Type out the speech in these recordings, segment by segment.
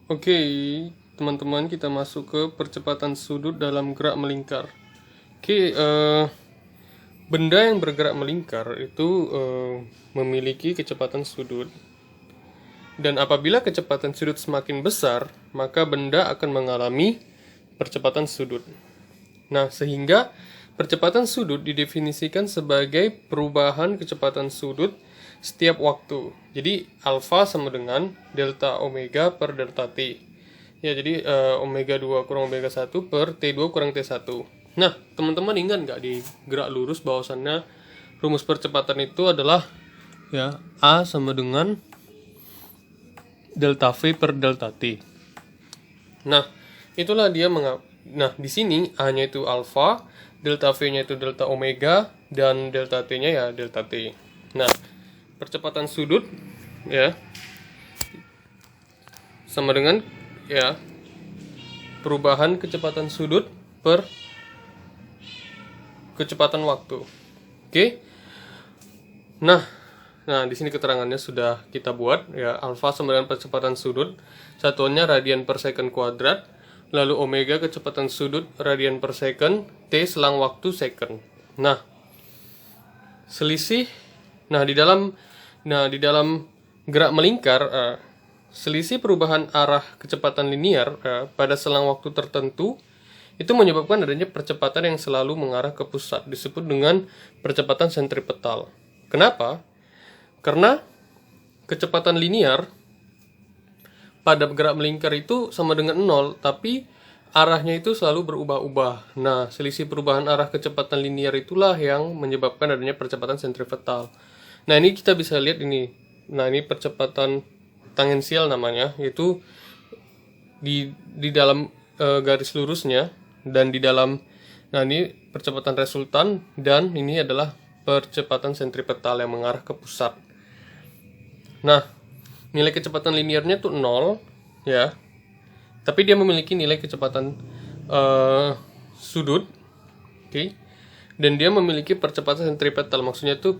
Oke, teman-teman, kita masuk ke percepatan sudut dalam gerak melingkar. Oke, benda yang bergerak melingkar itu memiliki kecepatan sudut. Dan apabila kecepatan sudut semakin besar, maka benda akan mengalami percepatan sudut. Nah, sehingga percepatan sudut didefinisikan sebagai perubahan kecepatan sudut setiap waktu. Jadi alfa sama dengan delta omega per delta t. Ya, jadi omega 2 kurang omega 1 per T2 kurang T1. Nah, teman-teman ingat nggak di gerak lurus bahwasannya rumus percepatan itu adalah ya A sama dengan delta V per delta T. Nah, itulah dia Nah, di sini A-nya itu alfa, delta V-nya itu delta omega, dan delta T-nya ya delta T. Nah, percepatan sudut ya sama dengan ya perubahan kecepatan sudut per kecepatan waktu. Oke. Nah, di sini keterangannya sudah kita buat ya. Alfa sama dengan percepatan sudut, satuannya radian per second kuadrat, lalu omega kecepatan sudut radian per second, t selang waktu second. Nah, selisih di dalam gerak melingkar, selisih perubahan arah kecepatan linear pada selang waktu tertentu itu menyebabkan adanya percepatan yang selalu mengarah ke pusat, disebut dengan percepatan sentripetal. Kenapa? Karena kecepatan linear pada gerak melingkar itu sama dengan 0, tapi arahnya itu selalu berubah-ubah. Nah, selisih perubahan arah kecepatan linear itulah yang menyebabkan adanya percepatan sentripetal. Nah, ini kita bisa lihat ini. Nah, ini percepatan tangensial namanya, yaitu di dalam garis lurusnya dan di dalam, ini percepatan resultan, dan ini adalah percepatan sentripetal yang mengarah ke pusat. Nah, nilai kecepatan linearnya tuh 0 ya, tapi dia memiliki nilai kecepatan sudut, oke. Dan dia memiliki percepatan sentripetal, maksudnya itu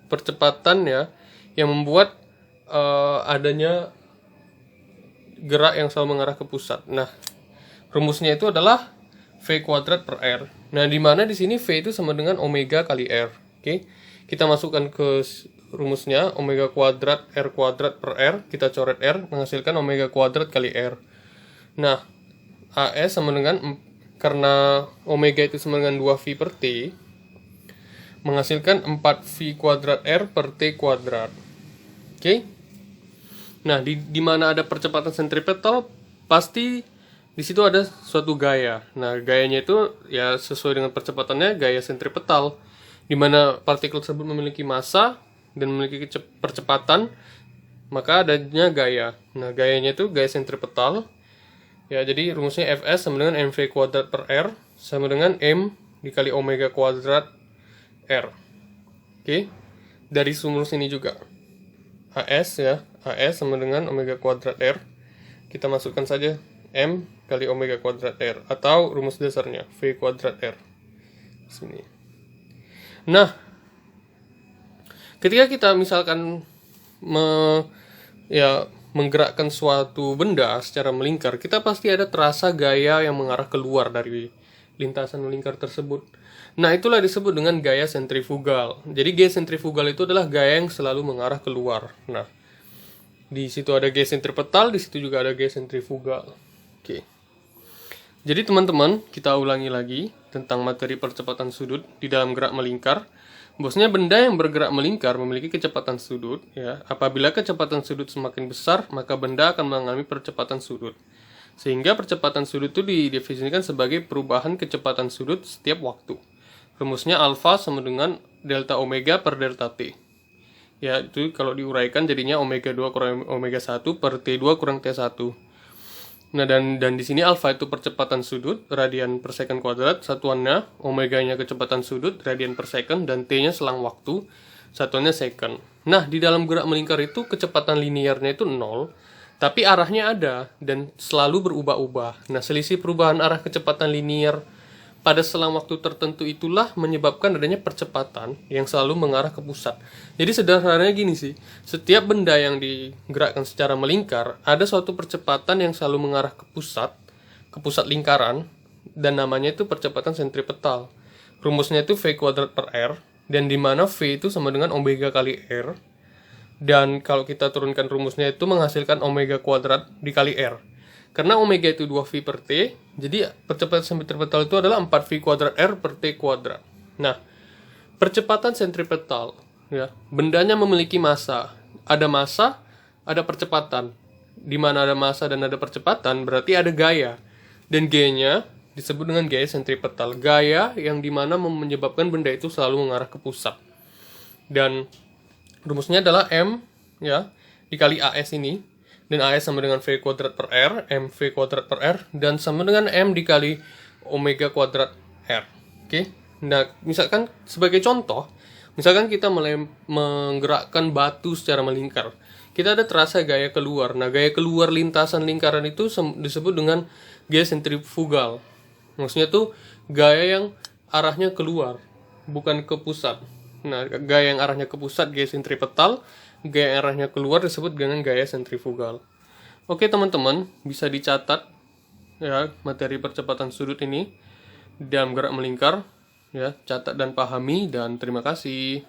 percepatan ya yang membuat adanya gerak yang selalu mengarah ke pusat. Nah, rumusnya itu adalah V kuadrat per R. Nah, di mana di sini V itu sama dengan omega kali R. Oke. Kita masukkan ke rumusnya omega kuadrat R kuadrat per R, kita coret R menghasilkan omega kuadrat kali R. Nah, AS sama dengan, karena omega itu sama dengan 2V per T, menghasilkan 4V kuadrat R per T kuadrat. Oke. Nah, di mana ada percepatan sentripetal, pasti di situ ada suatu gaya. Nah, gayanya itu ya sesuai dengan percepatannya gaya sentripetal, di mana partikel tersebut memiliki massa dan memiliki percepatan, maka adanya gaya. Nah, gayanya itu gaya sentripetal. Ya, jadi rumusnya Fs sama dengan mv kuadrat per R sama dengan m dikali omega kuadrat R. Oke. Dari rumus ini juga AS sama dengan omega kuadrat R. Kita masukkan saja m kali omega kuadrat R, atau rumus dasarnya V kuadrat R sini. Nah, ketika kita misalkan menggerakkan suatu benda secara melingkar, kita pasti ada terasa gaya yang mengarah keluar dari lintasan melingkar tersebut. Nah, itulah disebut dengan gaya sentrifugal. Jadi gaya sentrifugal itu adalah gaya yang selalu mengarah keluar. Nah, di situ ada gaya sentripetal, di situ juga ada gaya sentrifugal. Oke. Jadi teman-teman, kita ulangi lagi tentang materi percepatan sudut di dalam gerak melingkar. Bosnya benda yang bergerak melingkar memiliki kecepatan sudut ya. Apabila kecepatan sudut semakin besar, maka benda akan mengalami percepatan sudut. Sehingga percepatan sudut itu didefinisikan sebagai perubahan kecepatan sudut setiap waktu. Rumusnya alfa sama dengan delta omega per delta t. Ya, itu kalau diuraikan jadinya omega 2 kurang omega 1 per T2 kurang T1. Nah, dan di sini alfa itu percepatan sudut, radian per second kuadrat, satuannya omeganya kecepatan sudut, radian per second, dan t-nya selang waktu, satuannya second. Nah, di dalam gerak melingkar itu kecepatan linearnya itu 0, tapi arahnya ada dan selalu berubah-ubah. Nah, selisih perubahan arah kecepatan linear pada selang waktu tertentu itulah menyebabkan adanya percepatan yang selalu mengarah ke pusat. Jadi sederhananya gini sih, setiap benda yang digerakkan secara melingkar, ada suatu percepatan yang selalu mengarah ke pusat lingkaran, dan namanya itu percepatan sentripetal. Rumusnya itu V kuadrat per R, dan di mana V itu sama dengan omega kali R, dan kalau kita turunkan rumusnya itu menghasilkan omega kuadrat dikali R. Karena omega itu 2V per T, jadi percepatan sentripetal itu adalah 4V kuadrat R per T kuadrat. Nah, percepatan sentripetal, ya, bendanya memiliki massa. Ada percepatan. Di mana ada massa dan ada percepatan, berarti ada gaya. Dan gayanya disebut dengan gaya sentripetal. Gaya yang dimana menyebabkan benda itu selalu mengarah ke pusat. Dan rumusnya adalah M, ya, dikali AS ini. Dan AS sama dengan V kuadrat per R, MV kuadrat per R, dan sama dengan M dikali omega kuadrat R. Oke? Nah, misalkan sebagai contoh, misalkan kita menggerakkan batu secara melingkar. Kita ada terasa gaya keluar. Nah, gaya keluar lintasan lingkaran itu disebut dengan gaya sentrifugal. Maksudnya tuh gaya yang arahnya keluar, bukan ke pusat. Nah, gaya yang arahnya ke pusat gaya sentripetal, gaya yang arahnya keluar disebut dengan gaya sentrifugal. Oke teman-teman, bisa dicatat ya materi percepatan sudut ini dalam gerak melingkar, ya, catat dan pahami, dan terima kasih.